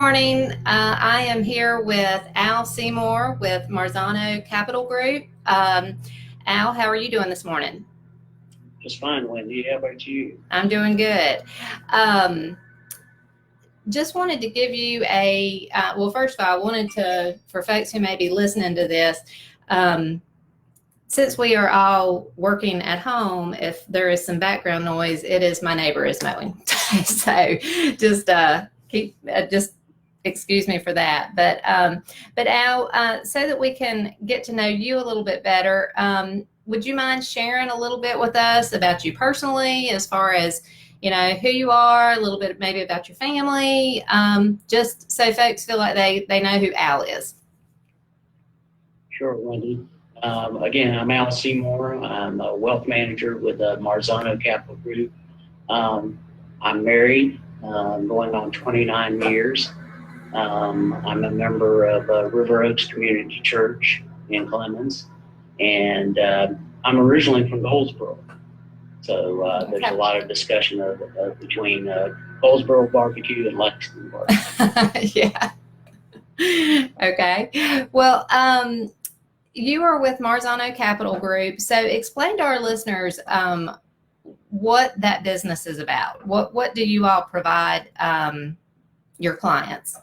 Morning. I am here with Al Seymour with Marzano Capital Group. Al, how are you doing this morning? Just fine, Wendy. How about you? I'm doing good. Just wanted to give you well, first of all, I wanted to, for folks who may be listening to this, since we are all working at home, if there is some background noise, it is my neighbor is mowing. So just excuse me for that. But Al, so that we can get to know you a little bit better, would you mind sharing a little bit with us about you personally, as far as, who you are, a little bit maybe about your family, just so folks feel like they know who Al is? Sure, Wendy. Again, I'm Al Seymour. I'm a wealth manager with Marzano Capital Group. I'm married, going on 29 years. I'm a member of River Oaks Community Church in Clemens, and I'm originally from Goldsboro. So there's a lot of discussion between Goldsboro barbecue and Lexington barbecue. Yeah. Okay. Well, you are with Marzano Capital Group. So explain to our listeners what that business is about. What do you all provide your clients?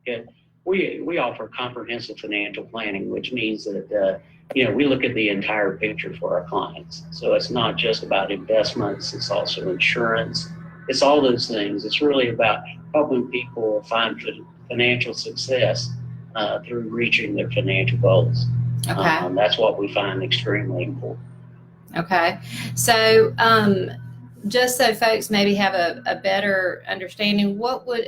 Yeah, we offer comprehensive financial planning, which means that we look at the entire picture for our clients. So it's not just about investments; it's also insurance. It's all those things. It's really about helping people find financial success through reaching their financial goals. Okay. That's what we find extremely important. Okay. So just so folks maybe have a better understanding, what would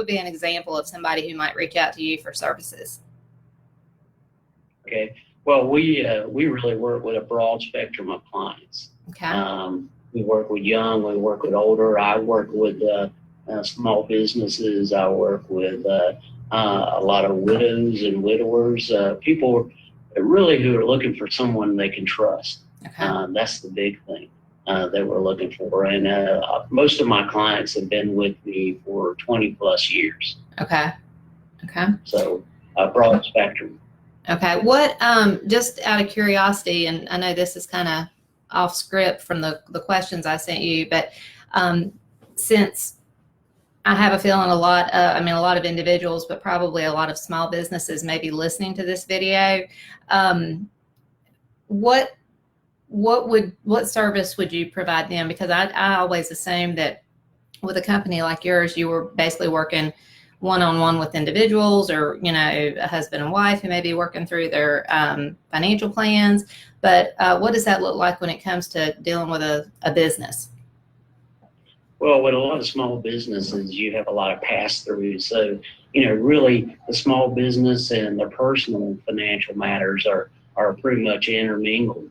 be an example of somebody who might reach out to you for services? Okay. Well, we really work with a broad spectrum of clients. Okay. We work with young, we work with older. I work with small businesses. I work with a lot of widows and widowers, people really who are looking for someone they can trust. Okay. That's the big thing that we're looking for. And most of my clients have been with me for 20 plus years. Okay. Okay. So a broad spectrum. Okay. What, just out of curiosity, and I know this is kind of off script from the questions I sent you, but since I have a feeling a lot of individuals, but probably a lot of small businesses may be listening to this video, what service would you provide them? Because I always assume that with a company like yours, you were basically working one-on-one with individuals, or a husband and wife who may be working through their financial plans. But what does that look like when it comes to dealing with a business? Well, with a lot of small businesses, you have a lot of pass-throughs. So, really the small business and the personal financial matters are pretty much intermingled.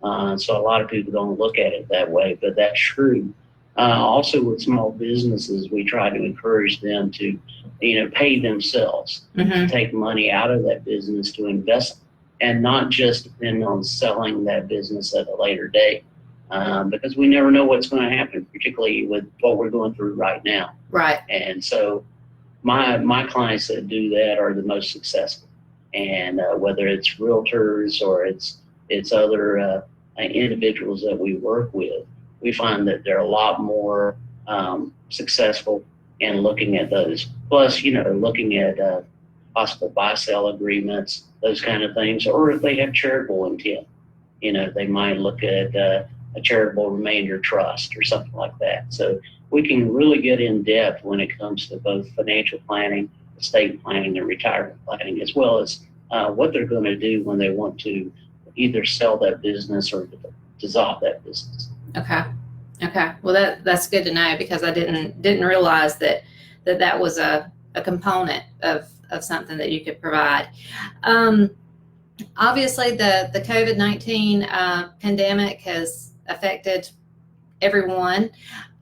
So a lot of people don't look at it that way, but that's true. Also with small businesses, we try to encourage them to, pay themselves, to take money out of that business to invest, and not just depend on selling that business at a later date. Because we never know what's going to happen, particularly with what we're going through right now. Right. And so my clients that do that are the most successful. And whether it's realtors or it's other individuals that we work with, we find that they're a lot more successful in looking at those. Plus, looking at possible buy-sell agreements, those kind of things, or if they have charitable intent, they might look at a charitable remainder trust or something like that. So we can really get in depth when it comes to both financial planning, estate planning, and retirement planning, as well as what they're going to do when they want to either sell that business or dissolve that business. Okay. Okay. Well, that's good to know, because I didn't realize that was a component of something that you could provide. Obviously, the COVID-19 pandemic has affected everyone.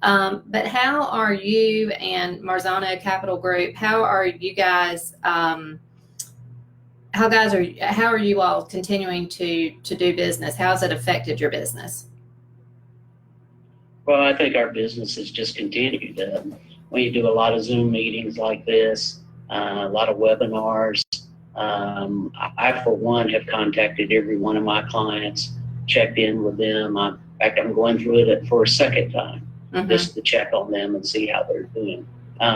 But how are you and Marzano Capital Group? How are you guys? How are you all continuing to do business? How has it affected your business? Well, I think our business has just continued. we do a lot of Zoom meetings like this, a lot of webinars. I, for one, have contacted every one of my clients, checked in with them. In fact, I'm going through it for a second time, just to check on them and see how they're doing.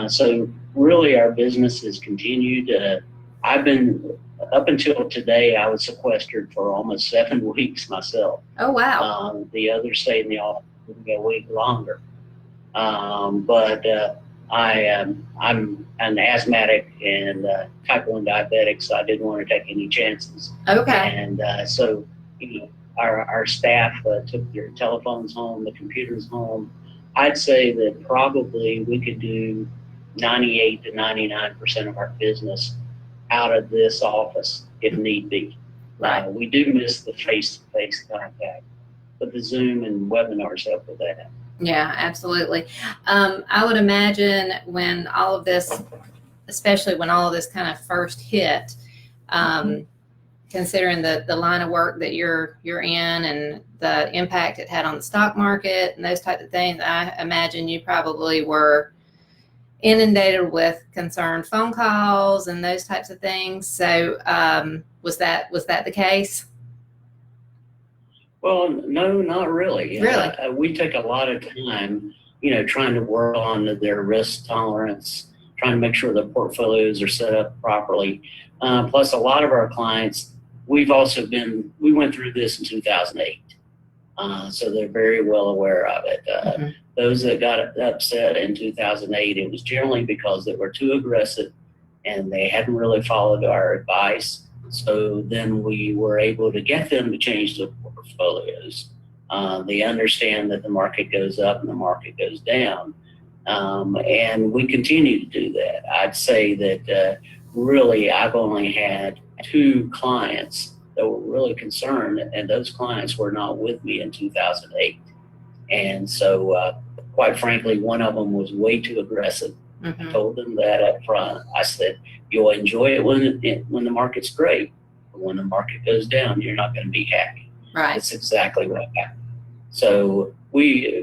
So really, our business has continued. I've been, up until today, I was sequestered for almost 7 weeks myself. Oh, wow. The others stayed in the office a week longer. But I'm an asthmatic and type 1 diabetic, so I didn't want to take any chances. Okay. And so, our staff took their telephones home, the computers home. I'd say that probably we could do 98 to 99% of our business out of this office if need be. Right. We do miss the face-to-face contact, but the Zoom and webinars help with that. Yeah, absolutely. I would imagine when all of this, especially when all of this kind of first hit, considering the line of work that you're in and the impact it had on the stock market and those types of things, I imagine you probably were inundated with concerned phone calls and those types of things. So was that the case? Well, no, not really. Really? We take a lot of time, trying to work on their risk tolerance, trying to make sure their portfolios are set up properly. Plus, a lot of our clients, we went through this in 2008. So they're very well aware of it. Those that got upset in 2008, it was generally because they were too aggressive and they hadn't really followed our advice. So then we were able to get them to change their portfolios. They understand that the market goes up and the market goes down. And we continue to do that. I'd say that really I've only had 2 clients that were really concerned, and those clients were not with me in 2008. And so quite frankly, one of them was way too aggressive. I told them that up front. I said, you'll enjoy it when the market's great, but when the market goes down, you're not going to be happy. Right. That's exactly what happened. So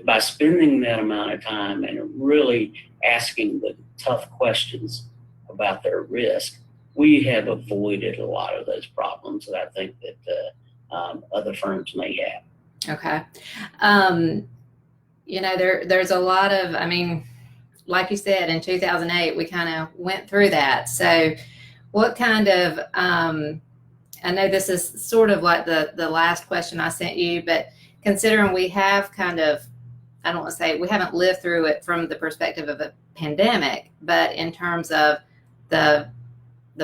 by spending that amount of time and really asking the tough questions about their risk, we have avoided a lot of those problems that I think that other firms may have. Okay. There's a lot of, like you said, in 2008, we kind of went through that. So what kind of, I know this is sort of like the last question I sent you, but considering we have kind of, I don't want to say we haven't lived through it from the perspective of a pandemic, but in terms of the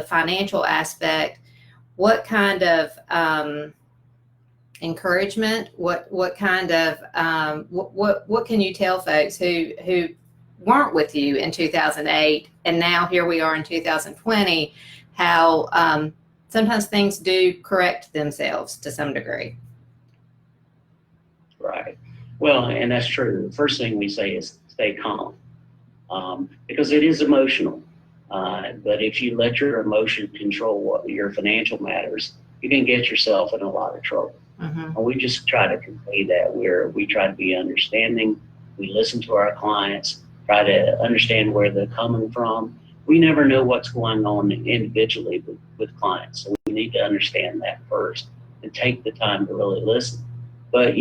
financial aspect, what kind of encouragement, what kind of, what can you tell folks who weren't with you in 2008 and now here we are in 2020, how sometimes things do correct themselves to some degree? Right. Well, and that's true. The first thing we say is stay calm, because it is emotional. But if you let your emotion control your financial matters, you can get yourself in a lot of trouble. And we just try to convey that, where we try to be understanding. We listen to our clients, try to understand where they're coming from. We never know what's going on individually with clients, so we need to understand that first and take the time to really listen. But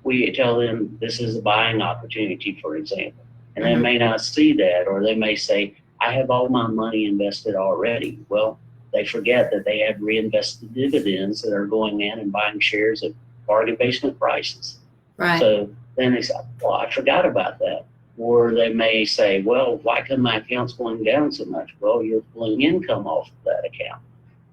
we tell them this is a buying opportunity, for example, and they may not see that, or they may say, I have all my money invested already. Well, they forget that they have reinvested dividends that are going in and buying shares at bargain basement prices. Right. So then they say, well, I forgot about that. Or they may say, well, why come my account's going down so much? Well, you're pulling income off of that account.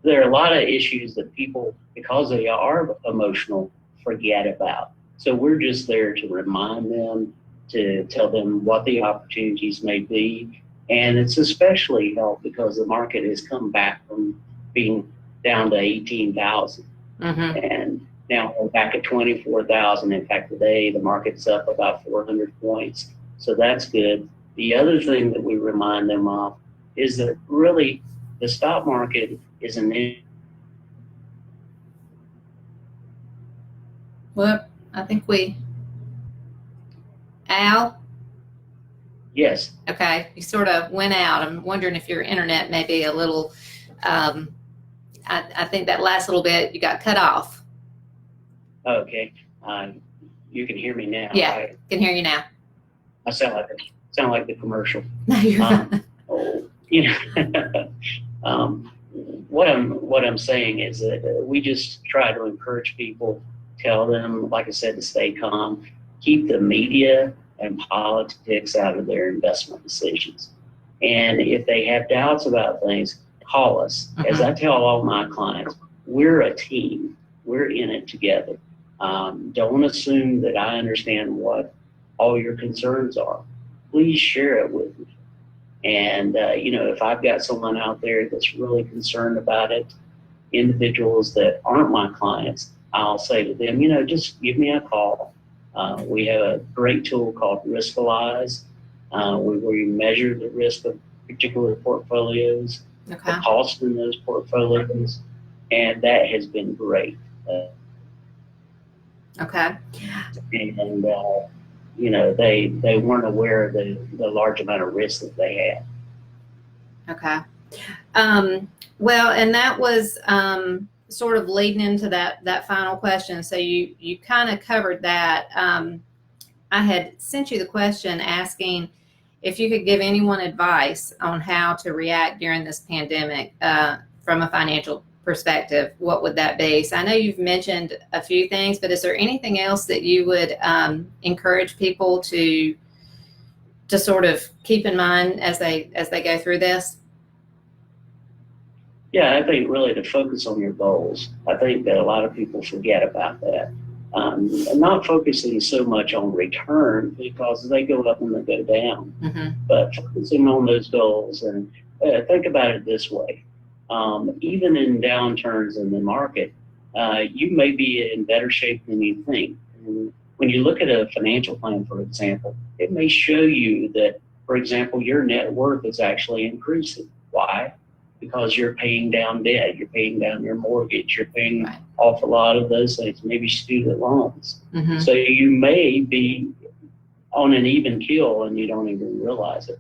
There are a lot of issues that people, because they are emotional, forget about. So we're just there to remind them, to tell them what the opportunities may be. And it's especially helped because the market has come back from being down to 18,000. And now we're back at 24,000. In fact, today the market's up about 400 points. So that's good. The other thing that we remind them of is that really the stock market is an... Well, I think Al? Yes. Okay, you sort of went out. I'm wondering if your internet may be a little, I think that last little bit you got cut off. Okay. You can hear me now, Yeah, right? can hear you now. I sound like the commercial. No, you're not. What I'm saying is that we just try to encourage people, tell them, like I said, to stay calm, keep the media and politics out of their investment decisions. And if they have doubts about things, call us. As I tell all my clients, we're a team. We're in it together. Don't assume that I understand what all your concerns are. Please share it with me. And, if I've got someone out there that's really concerned about it, individuals that aren't my clients, I'll say to them, just give me a call. We have a great tool called Riskalyze, where you measure the risk of particular portfolios, the cost in those portfolios, and that has been great. Okay. And, they weren't aware of the large amount of risk that they had. Okay. Well, and that was sort of leading into that final question. So you kind of covered that. I had sent you the question asking if you could give anyone advice on how to react during this pandemic from a financial perspective. What would that be? So I know you've mentioned a few things, but is there anything else that you would encourage people to sort of keep in mind as they go through this? Yeah, I think really to focus on your goals. I think that a lot of people forget about that. And not focusing so much on return because they go up and they go down, but focusing on those goals. And think about it this way. Even in downturns in the market, you may be in better shape than you think. And when you look at a financial plan, for example, it may show you that, for example, your net worth is actually increasing. Why? Because you're paying down debt, you're paying down your mortgage, you're paying off a lot of those things, maybe student loans. So you may be on an even keel and you don't even realize it.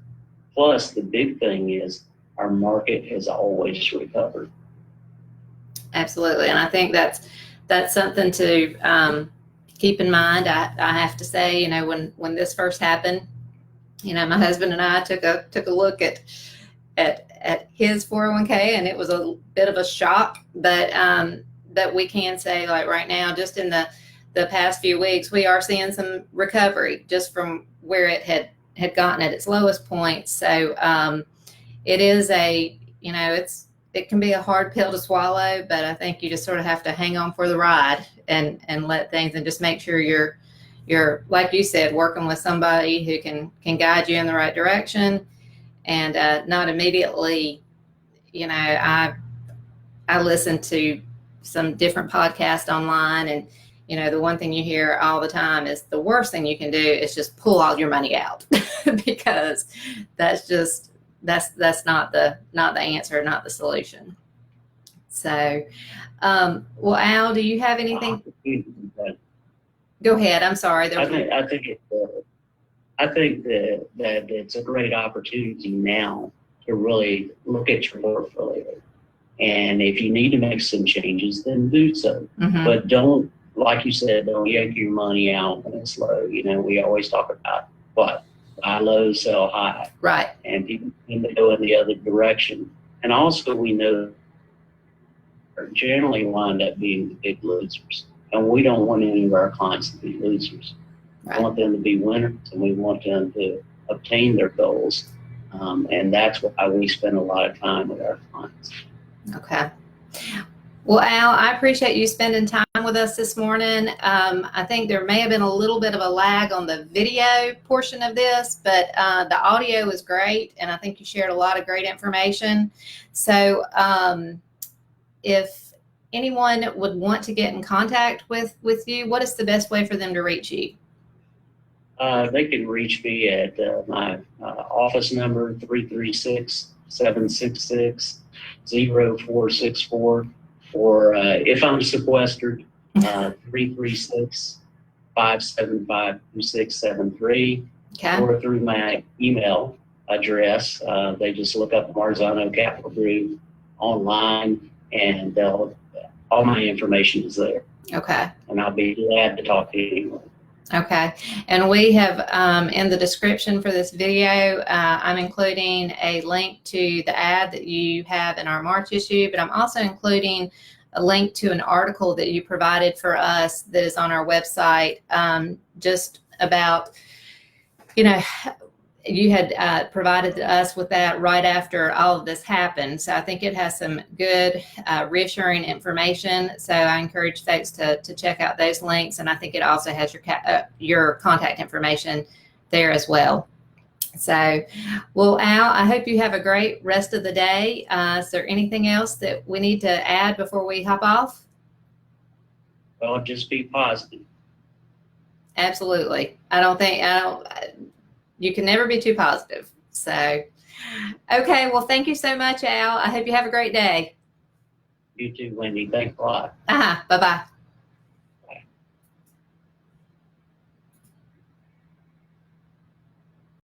Plus, the big thing is our market has always recovered. Absolutely, and I think that's something to keep in mind. I have to say, when this first happened, my husband and I took a look at his 401k, and it was a bit of a shock, but we can say, like right now, just in the past few weeks, we are seeing some recovery just from where it had gotten at its lowest point. So it is it can be a hard pill to swallow, but I think you just sort of have to hang on for the ride and let things, and just make sure you're like you said, working with somebody who can guide you in the right direction. And not immediately, I listen to some different podcasts online, and the one thing you hear all the time is the worst thing you can do is just pull all your money out because that's not the answer, not the solution. So, well, Al, do you have anything? Go ahead. I'm sorry. I think that it's a great opportunity now to really look at your portfolio. And if you need to make some changes, then do so. But don't, like you said, don't yank your money out when it's low. We always talk about buy low, sell high. Right. And people tend to go in the other direction. And also we know generally wind up being the big losers. And we don't want any of our clients to be losers. Right. We want them to be winners, and we want them to obtain their goals. And that's why we spend a lot of time with our clients. Okay. Well, Al, I appreciate you spending time with us this morning. I think there may have been a little bit of a lag on the video portion of this, but the audio was great, and I think you shared a lot of great information. So if anyone would want to get in contact with you, what is the best way for them to reach you? They can reach me at my office number, 336-766-0464, or if I'm sequestered, 336-575-2673. Okay. or through my email address. They just look up Marzano Capital Group online, and all my information is there. Okay. And I'll be glad to talk to anyone. Okay. And we have in the description for this video, I'm including a link to the ad that you have in our March issue, but I'm also including a link to an article that you provided for us that is on our website, just about, you had provided us with that right after all of this happened. So I think it has some good reassuring information. So I encourage folks to check out those links. And I think it also has your contact information there as well. So, well, Al, I hope you have a great rest of the day. Is there anything else that we need to add before we hop off? Well, just be positive. Absolutely. You can never be too positive. So, okay. Well, thank you so much, Al. I hope you have a great day. You too, Wendy. Thanks a lot. Bye-bye.